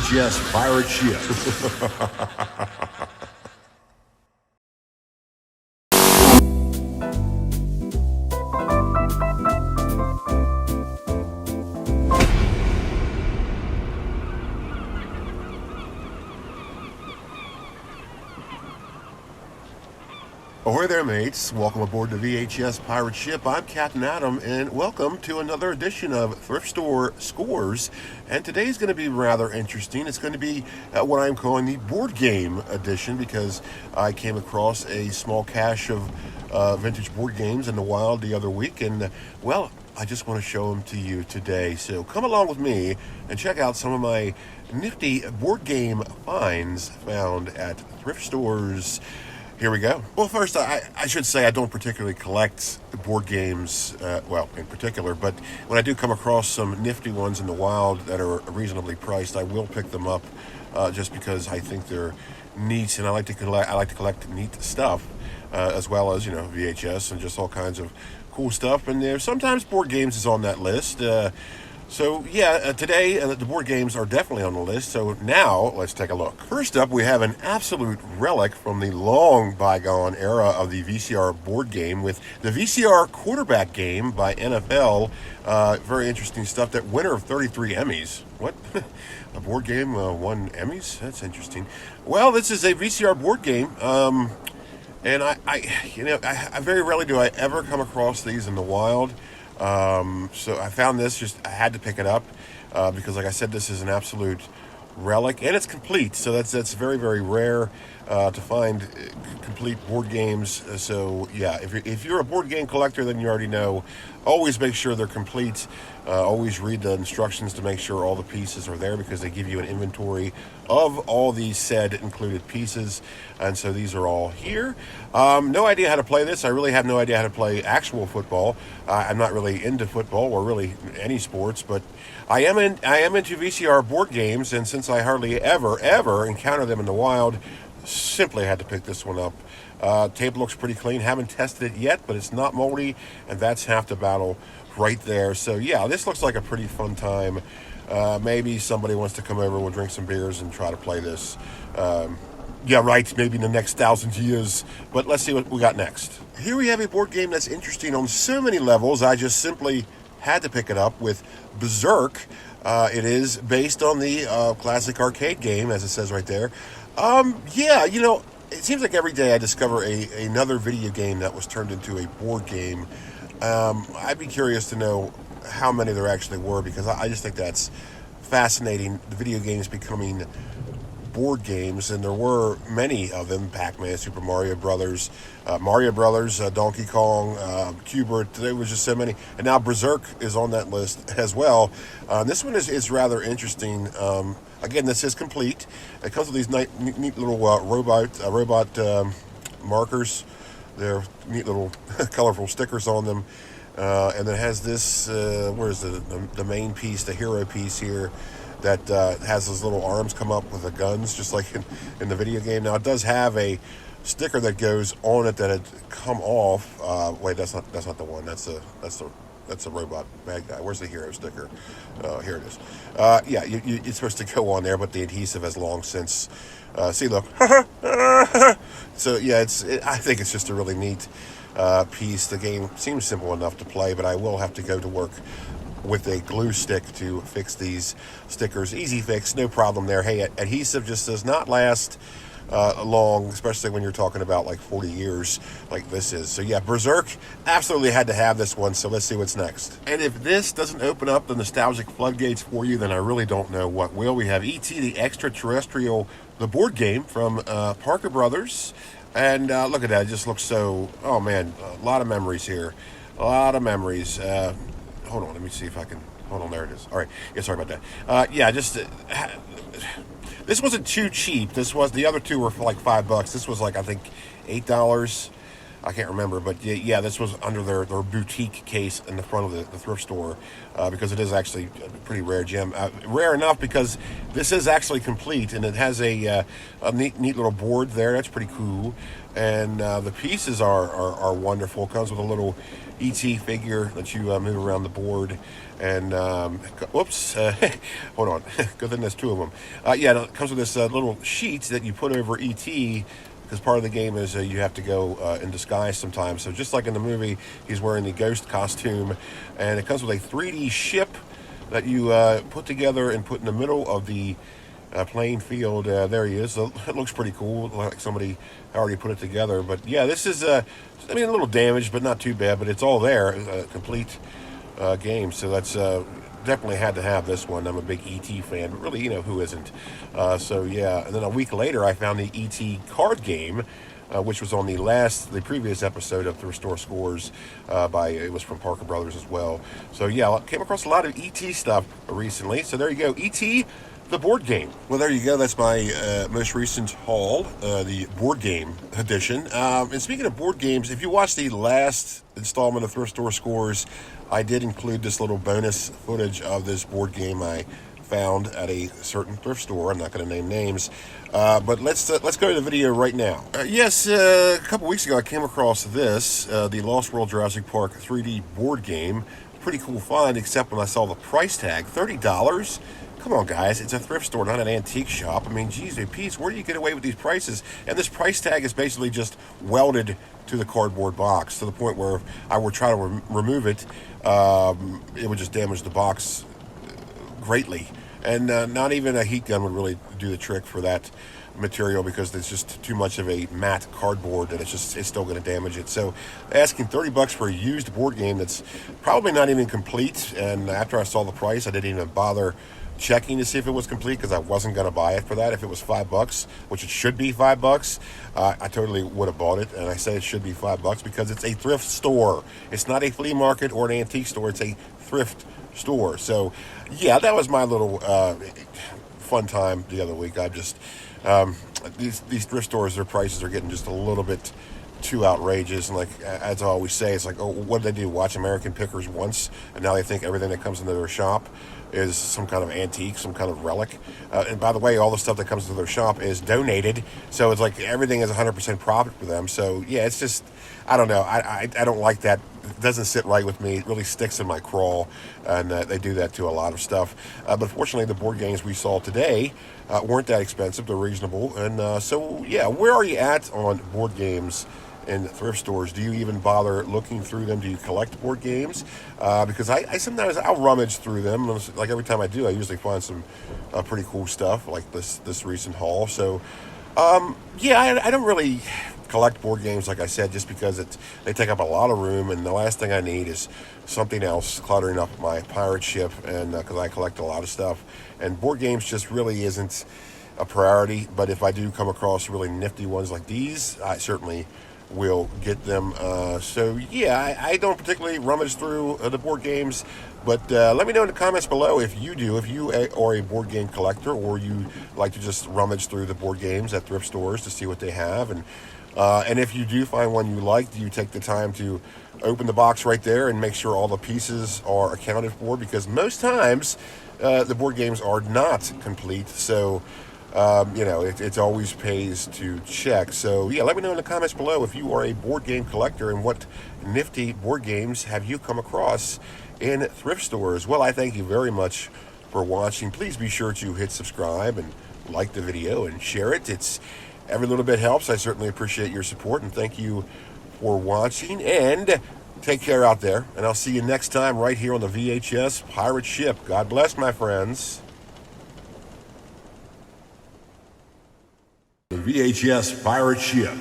VHS pirate ship. Ahoy there, mates. Welcome aboard the VHS pirate ship. I'm Captain Adam, and welcome to another edition of Thrift Store Scores. And today's going to be rather interesting. It's going to be what I'm calling the board game edition, because I came across a small cache of vintage board games in the wild the other week, and well, I just want to show them to you today. So come along with me and check out some of my nifty board game finds found at thrift stores. Here we go. Well, first, I should say I don't particularly collect board games, in particular, but when I do come across some nifty ones in the wild that are reasonably priced, I will pick them up just because I think they're neat, and I like to collect neat stuff, as well as, VHS and just all kinds of cool stuff. And there's sometimes board games is on that list. Today the board games are definitely on the list, so now let's take a look. First up, we have an absolute relic from the long bygone era of the VCR board game with the VCR quarterback game by NFL. Very interesting stuff. That winner of 33 Emmys. What? A board game won Emmys? That's interesting. Well, this is a VCR board game, and I very rarely do I ever come across these in the wild. So I found this, I had to pick it up, because like I said, this is an absolute relic, and it's complete. So that's very, very rare, to find complete board games. So yeah, if you're a board game collector, then you already know, always make sure they're complete. Always read the instructions to make sure all the pieces are there, because they give you an inventory of all these said included pieces. And so these are all here. No idea how to play this. I really have no idea how to play actual football. I'm not really into football or really any sports, but I am into VCR board games, and since I hardly ever encounter them in the wild, simply had to pick this one up. Tape looks pretty clean. Haven't tested it yet, but it's not moldy, and that's half the battle right there. So yeah, this looks like a pretty fun time. Maybe somebody wants to come over, we'll drink some beers and try to play this. Maybe in the next 1,000 years. But let's see what we got next. Here we have a board game that's interesting on so many levels. I just simply had to pick it up with Berserk. It is based on the classic arcade game, as it says right there. It seems like every day I discover another video game that was turned into a board game. I'd be curious to know how many there actually were, because I just think that's fascinating, the video games becoming board games, and there were many of them. Pac-Man, Super Mario Brothers, Donkey Kong, Q*bert. There was just so many, and now Berserk is on that list as well. This one is rather interesting. Again, this is complete. It comes with these neat little robot markers. They're neat little colorful stickers on them, and it has this. Where's the main piece, the hero piece here, that has those little arms come up with the guns, just like in the video game. Now it does have a sticker that goes on it that had come off. Wait, that's not the one. That's a robot bad guy. Where's the hero sticker? Here it is. It's supposed to go on there, but the adhesive has long since. See, look. So yeah, I think it's just a really neat piece. The game seems simple enough to play, but I will have to go to work with a glue stick to fix these stickers. Easy fix, no problem there. Hey, adhesive just does not last long, especially when you're talking about like 40 years like this is. So yeah, Berserk, absolutely had to have this one. So let's see what's next. And if this doesn't open up the nostalgic floodgates for you, then I really don't know what will. We have E.T. the Extraterrestrial, the board game from Parker Brothers. And look at that, it just looks so, oh man, a lot of memories here. A lot of memories. Hold on, let me see if I can, hold on, there it is. All right, yeah, sorry about that. This wasn't too cheap. The other two were for like $5. This was like, I think, $8. I can't remember, but yeah, this was under their boutique case in the front of the thrift store, because it is actually a pretty rare gem. Rare enough because this is actually complete, and it has a neat little board there. That's pretty cool. And the pieces are wonderful. It comes with a little ET figure that you move around the board. And whoops, hold on. Good thing there's two of them. Yeah, it comes with this little sheet that you put over ET, because part of the game is you have to go in disguise sometimes. So just like in the movie, he's wearing the ghost costume, and it comes with a 3D ship that you put together and put in the middle of the playing field. There he is. So it looks pretty cool, like somebody already put it together. But yeah, this is, I mean, a little damaged, but not too bad. But it's all there, complete game. So that's definitely had to have this one. I'm a big ET fan, but really, who isn't? So yeah, and then a week later, I found the ET card game, which was on the previous episode of Thrift Store Scores. It was from Parker Brothers as well. So yeah, I came across a lot of ET stuff recently. So there you go, ET. The board game. Well, there you go. That's my most recent haul, the board game edition. And speaking of board games, if you watched the last installment of Thrift Store Scores, I did include this little bonus footage of this board game I found at a certain thrift store. I'm not going to name names, but let's go to the video right now. Yes, a couple weeks ago I came across this, the Lost World Jurassic Park 3D board game. Pretty cool find, except when I saw the price tag, $30. Come on, guys, it's a thrift store, not an antique shop. I mean, geez, Pete, where do you get away with these prices? And this price tag is basically just welded to the cardboard box to the point where if I were trying to remove it, it would just damage the box greatly. And not even a heat gun would really do the trick for that material, because it's just too much of a matte cardboard that it's still going to damage it. So asking $30 for a used board game that's probably not even complete, and after I saw the price, I didn't even bother checking to see if it was complete, because I wasn't going to buy it for that. If it was $5, which it should be $5, I totally would have bought it. And I say it should be $5 because it's a thrift store. It's not a flea market or an antique store. It's a thrift store. So yeah, that was my little fun time the other week. I just these thrift stores, their prices are getting just a little bit too outrageous. And like, as I always say, it's like, oh, what did they do? Watch American Pickers once, and now they think everything that comes into their shop is some kind of antique, some kind of relic. And by the way, all the stuff that comes to their shop is donated, so it's like everything is 100% profit for them. So yeah, it's just, I don't know. I don't like that. It doesn't sit right with me. It really sticks in my craw, and they do that to a lot of stuff. But fortunately, the board games we saw today weren't that expensive. They're reasonable. And so yeah, where are you at on board games in thrift stores? Do you even bother looking through them? Do you collect board games? Because I sometimes I'll rummage through them. Like every time I do, I usually find some pretty cool stuff, like this recent haul. So yeah, I don't really collect board games, like I said, just because they take up a lot of room, and the last thing I need is something else cluttering up my pirate ship, and because I collect a lot of stuff, and board games just really isn't a priority. But if I do come across really nifty ones like these, I certainly will get them. So yeah, I don't particularly rummage through the board games, but let me know in the comments below if you do, if you are a board game collector, or you like to just rummage through the board games at thrift stores to see what they have. And if you do find one you like, do you take the time to open the box right there and make sure all the pieces are accounted for? Because most times the board games are not complete. So it always pays to check. So yeah, let me know in the comments below if you are a board game collector, and what nifty board games have you come across in thrift stores. Well, I thank you very much for watching. Please be sure to hit subscribe and like the video and share it. Every little bit helps. I certainly appreciate your support, and thank you for watching, and take care out there, and I'll see you next time right here on the VHS Pirate Ship. God bless, my friends. The VHS Pirate Ship.